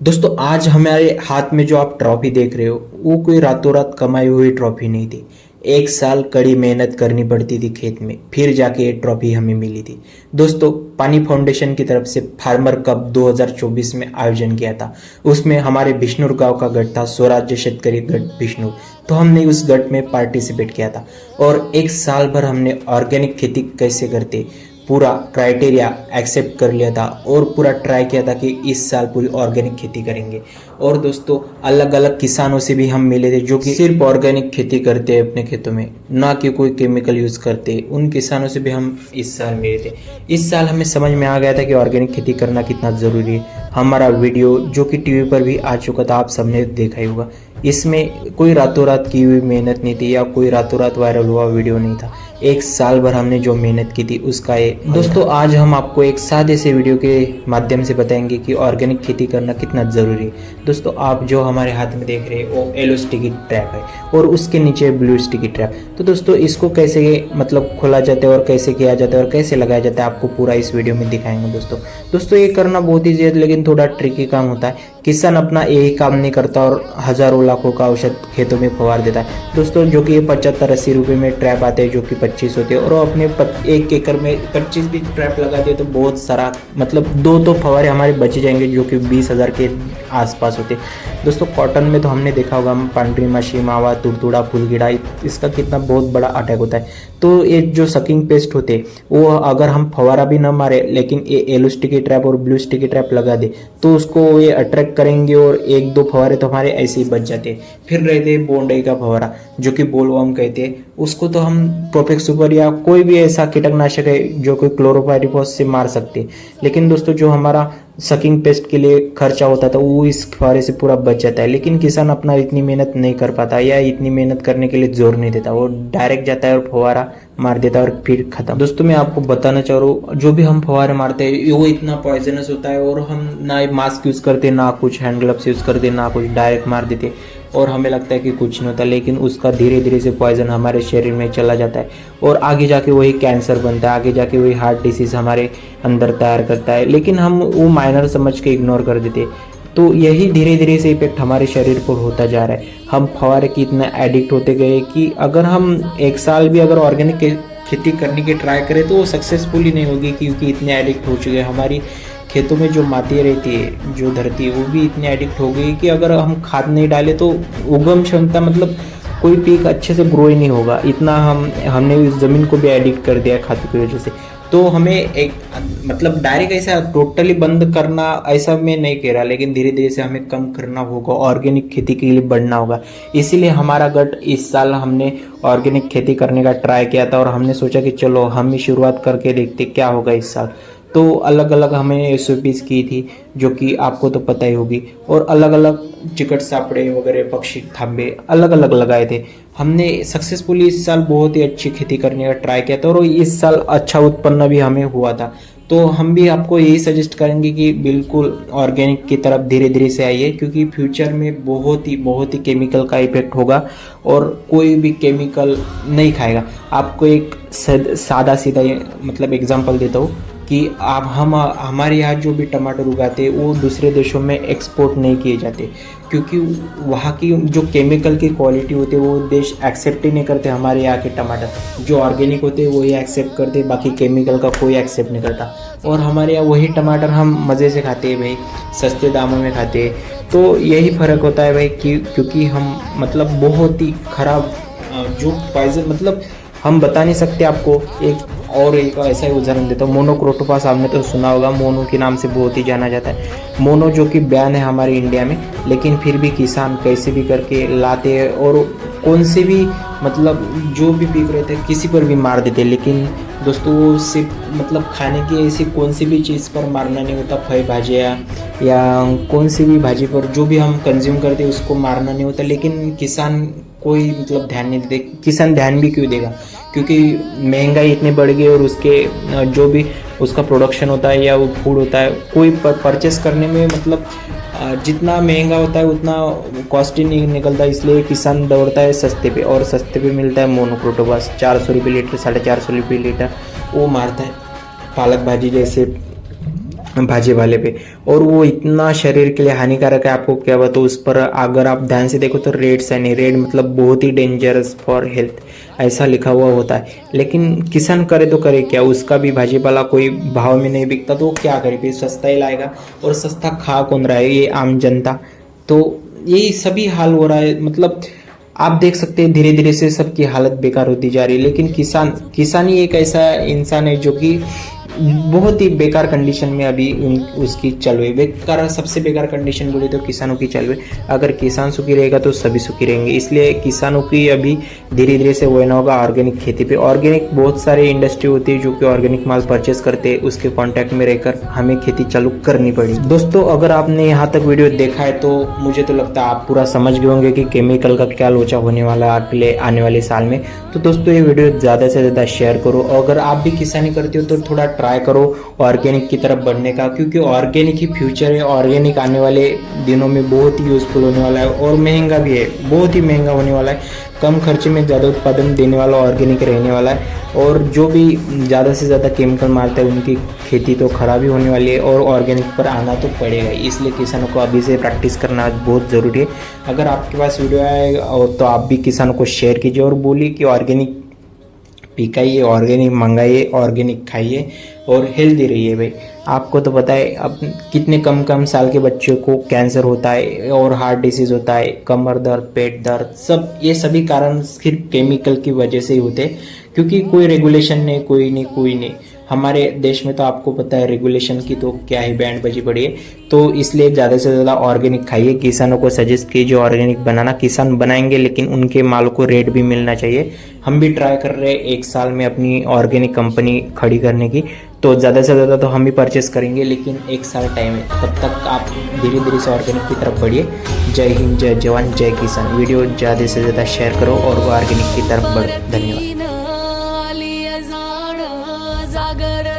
दोस्तों आज हमारे हाथ में जो आप ट्रॉफी देख रहे हो वो कोई रातों रात कमाई हुई ट्रॉफी नहीं थी। एक साल कड़ी मेहनत करनी पड़ती थी खेत में, फिर जाके ये ट्रॉफी हमें मिली थी। दोस्तों पानी फाउंडेशन की तरफ से फार्मर कप 2024 में आयोजन किया था। उसमें हमारे बिष्णुर गांव का गट था, स्वराज्य शेतकरी गट बिष्णुर। तो हमने उस गट में पार्टिसिपेट किया था और एक साल भर हमने ऑर्गेनिक खेती कैसे करते पूरा क्राइटेरिया एक्सेप्ट कर लिया था और पूरा ट्राई किया था कि इस साल पूरी ऑर्गेनिक खेती करेंगे। और दोस्तों अलग अलग किसानों से भी हम मिले थे जो कि सिर्फ ऑर्गेनिक खेती करते हैं अपने खेतों में, ना कि कोई केमिकल यूज़ करते। उन किसानों से भी हम इस साल मिले थे। इस साल हमें समझ में आ गया था कि ऑर्गेनिक खेती करना कितना ज़रूरी है। हमारा वीडियो जो कि टीवी पर भी आ चुका था, आप सबने देखा ही होगा। इसमें कोई रातों रात की हुई मेहनत नहीं थी या कोई रातों रात वायरल हुआ वीडियो नहीं था। एक साल भर हमने जो मेहनत की थी उसका ये। दोस्तों आज हम आपको एक सादे से वीडियो के माध्यम से बताएंगे कि ऑर्गेनिक खेती करना कितना ज़रूरी है। दोस्तों आप जो हमारे हाथ में देख रहे हैं वो येलो स्टिकी ट्रैप है और उसके नीचे ब्लू स्टिकी ट्रैप। तो दोस्तों इसको कैसे मतलब खोला जाता है और कैसे किया जाता है और कैसे लगाया जाता है आपको पूरा इस वीडियो में दिखाएंगे। दोस्तों ये करना बहुत ईजी है लेकिन थोड़ा ट्रिकी काम होता है। किसान अपना यही काम नहीं करता और हज़ारों लाखों का औषध खेतों में फवार देता है। दोस्तों जो कि ये 75-80 रुपये में ट्रैप आते हैं जो कि 25 होते हैं और अपने 1 एकड़ में 25 भी ट्रैप लगा दिए तो बहुत सारा मतलब 2 तो फवारे हमारे बच जाएंगे जो कि 20,000 के आसपास होते। दोस्तों कॉटन में तो हमने देखा होगा पांडरी माशी, मावा, तुड़तुड़ा, फूलगीड़ा, इसका कितना बहुत बड़ा अटैक होता है। तो ये जो सकिंग पेस्ट होते वो अगर हम फवारा भी ना मारे लेकिन ये येलो स्टिकी ट्रैप और ब्लू स्टिकी ट्रैप लगा दे तो उसको ये अट्रैक्ट करेंगे और 1-2 फवारे तो हमारे ऐसे ही बच जाते। फिर रहते बोंडई का फवारा जो कि बोलवर्म कहते हैं, उसको तो हम प्रोफेक्स सुपर या कोई भी ऐसा कीटनाशक है जो कोई क्लोरोपाइरिफॉस से मार सकते। लेकिन दोस्तों जो हमारा सकिंग पेस्ट के लिए खर्चा होता था वो इस फवारे से पूरा बच जाता है। लेकिन किसान अपना इतनी मेहनत नहीं कर पाता या इतनी मेहनत करने के लिए जोर नहीं देता, वो डायरेक्ट जाता है और फवारा मार देता है और फिर खत्म। दोस्तों मैं आपको बताना चाह रहा हूँ जो भी हम फवारे मारते हैं वो इतना पॉइजनस होता है और हम ना मास्क यूज़ करते, ना कुछ हैंड ग्लव्स यूज़ करते, ना कुछ, डायरेक्ट मार देते और हमें लगता है कि कुछ नहीं होता। लेकिन उसका धीरे धीरे से पॉइजन हमारे शरीर में चला जाता है और आगे जाके वही कैंसर बनता है, आगे जाके वही हार्ट डिसीज़ हमारे अंदर तैयार करता है। लेकिन हम वो माइनर समझ के इग्नोर कर देते। तो यही धीरे धीरे से इफेक्ट हमारे शरीर पर होता जा रहा है। हम फवारे की इतना एडिक्ट होते गए कि अगर हम एक साल भी अगर ऑर्गेनिक खेती करने की ट्राई करें तो वो सक्सेसफुल नहीं होगी क्योंकि इतने एडिक्ट हो चुके हैं। हमारी खेतों में जो माटी रहती है, जो धरती है, वो भी इतनी एडिक्ट हो गई कि अगर हम खाद नहीं डालें तो उगम क्षमता मतलब कोई पीक अच्छे से ग्रो ही नहीं होगा। इतना हमने उस ज़मीन को भी एडिक्ट कर दिया खाद की वजह से। तो हमें एक मतलब डायरेक्ट ऐसा टोटली बंद करना ऐसा मैं नहीं कह रहा, लेकिन धीरे धीरे से हमें कम करना होगा, ऑर्गेनिक खेती के लिए बढ़ना होगा। इसीलिए हमारा गट इस साल हमने ऑर्गेनिक खेती करने का ट्राई किया था और हमने सोचा कि चलो हम ही शुरुआत करके देखते क्या होगा इस साल। तो अलग अलग हमने SOPs की थी जो कि आपको तो पता ही होगी और अलग अलग चिकट सापड़े वगैरह, पक्षी थांबे अलग अलग लगाए थे। हमने सक्सेसफुली इस साल बहुत ही अच्छी खेती करने का ट्राई किया था और इस साल अच्छा उत्पन्न भी हमें हुआ था। तो हम भी आपको यही सजेस्ट करेंगे कि बिल्कुल ऑर्गेनिक की तरफ धीरे धीरे से आइए क्योंकि फ्यूचर में बहुत ही केमिकल का इफेक्ट होगा और कोई भी केमिकल नहीं खाएगा। आपको एक सादा सीधा मतलब एग्जांपल देता हूँ कि आप हमारे यहाँ जो भी टमाटर उगाते हैं वो दूसरे देशों में एक्सपोर्ट नहीं किए जाते क्योंकि वहाँ की जो केमिकल की क्वालिटी होती है वो देश एक्सेप्ट ही नहीं करते। हमारे यहाँ के टमाटर जो ऑर्गेनिक होते हैं वही एक्सेप्ट करते, बाकी केमिकल का कोई एक्सेप्ट नहीं करता। और हमारे यहाँ वही टमाटर हम मज़े से खाते हैं भाई, सस्ते दामों में खाते हैं। तो यही फ़र्क होता है भाई क्योंकि हम मतलब बहुत ही ख़राब जो पॉइजन मतलब हम बता नहीं सकते आपको। एक ऐसा ही उदाहरण देता हूँ, मोनोक्रोटोफास आपने तो सुना होगा, मोनो के नाम से बहुत ही जाना जाता है। मोनो जो कि बैन है हमारे इंडिया में, लेकिन फिर भी किसान कैसे भी करके लाते हैं और कौन से भी मतलब जो भी पीक रहते हैं किसी पर भी मार देते हैं। लेकिन दोस्तों सिर्फ मतलब खाने की ऐसी कौन सी भी चीज़ पर मारना नहीं होता, फल भाजियाँ या कौन सी भी भाजी पर जो भी हम कंज्यूम करते हैं उसको मारना नहीं होता। लेकिन किसान कोई मतलब ध्यान नहीं देते। किसान ध्यान भी क्यों देगा क्योंकि महंगाई इतनी बढ़ गई और उसके जो भी उसका प्रोडक्शन होता है या वो फूड होता है कोई परचेस करने में मतलब जितना महंगा होता है उतना कॉस्टली नहीं निकलता। इसलिए किसान दौड़ता है सस्ते पे और सस्ते पे मिलता है मोनोक्रोटोफास 400 रुपये लीटर, 450 रुपये लीटर वो मारता है। पालक भाजी जैसे भाजी वाले पे, और वो इतना शरीर के लिए हानिकारक है, आपको क्या बताऊँ। उस पर अगर आप ध्यान से देखो तो रेड साइन है, रेड मतलब बहुत ही डेंजरस फॉर हेल्थ ऐसा लिखा हुआ होता है। लेकिन किसान करे तो करे क्या, उसका भी भाजी पाला कोई भाव में नहीं बिकता तो वो क्या करे, फिर सस्ता ही लाएगा। और सस्ता खा कौन रहा है, ये आम जनता। तो यही सभी हाल हो रहा है, मतलब आप देख सकते हैं धीरे धीरे से सबकी हालत बेकार होती जा रही है। लेकिन किसान ही एक ऐसा इंसान है जो कि बहुत ही बेकार कंडीशन में अभी उसकी चल रही है। बेकार, सबसे बेकार कंडीशन बोले तो किसानों की चल रही है। अगर किसान सुखी रहेगा तो सभी सुखी रहेंगे, इसलिए किसानों की अभी धीरे धीरे से वो ना होगा ऑर्गेनिक खेती पे। ऑर्गेनिक बहुत सारे इंडस्ट्री होती है जो कि ऑर्गेनिक माल परचेस करते हैं, उसके कॉन्टैक्ट में रहकर हमें खेती चालू करनी पड़ी। दोस्तों, अगर आपने यहाँ तक वीडियो देखा है तो मुझे तो लगता है आप पूरा समझ गए होंगे कि केमिकल का क्या लोचा होने वाला है अगले आने वाले साल में। तो दोस्तों, ये वीडियो ज़्यादा से ज़्यादा शेयर करो। अगर आप भी किसानी करते हो तो थोड़ा ट्राई करो ऑर्गेनिक की तरफ बढ़ने का, क्योंकि ऑर्गेनिक ही फ्यूचर है। ऑर्गेनिक आने वाले दिनों में बहुत ही यूजफुल होने वाला है, और महंगा भी है, बहुत ही महंगा होने वाला है। कम खर्चे में ज़्यादा उत्पादन देने वाला ऑर्गेनिक रहने वाला है। और जो भी ज़्यादा से ज़्यादा केमिकल मारता है उनकी खेती तो खराब ही होने वाली है, और ऑर्गेनिक पर आना तो पड़ेगा ही। इसलिए किसानों को अभी से प्रैक्टिस करना बहुत ज़रूरी है। अगर आपके पास वीडियो आए और तो आप भी किसानों को शेयर कीजिए और बोलिए कि ऑर्गेनिक पिकाइए, ऑर्गेनिक मंगाइए, ऑर्गेनिक खाइए और हेल्दी रहिए। भाई, आपको तो पता है अब कितने कम कम साल के बच्चों को कैंसर होता है और हार्ट डिसीज़ होता है, कमर दर्द, पेट दर्द, सब ये सभी कारण सिर्फ केमिकल की वजह से ही होते हैं। क्योंकि कोई रेगुलेशन नहीं, कोई नहीं। हमारे देश में तो आपको पता है रेगुलेशन की तो क्या ही बैंड बजी पड़ी है। तो इसलिए ज़्यादा से ज़्यादा ऑर्गेनिक खाइए। किसानों को सजेस्ट कीजिए ऑर्गेनिक बनाना। किसान बनाएंगे लेकिन उनके माल को रेट भी मिलना चाहिए। हम भी ट्राई कर रहे हैं एक साल में अपनी ऑर्गेनिक कंपनी खड़ी करने की, तो ज़्यादा से ज़्यादा तो हम ही परचेस करेंगे, लेकिन एक साल टाइम है। तब तक आप धीरे धीरे से ऑर्गेनिक की तरफ बढ़िए। जय हिंद, जय जवान, जय किसान। वीडियो ज़्यादा से ज़्यादा शेयर करो और ऑर्गेनिक की तरफ बढ़ो। धन्यवाद। जागर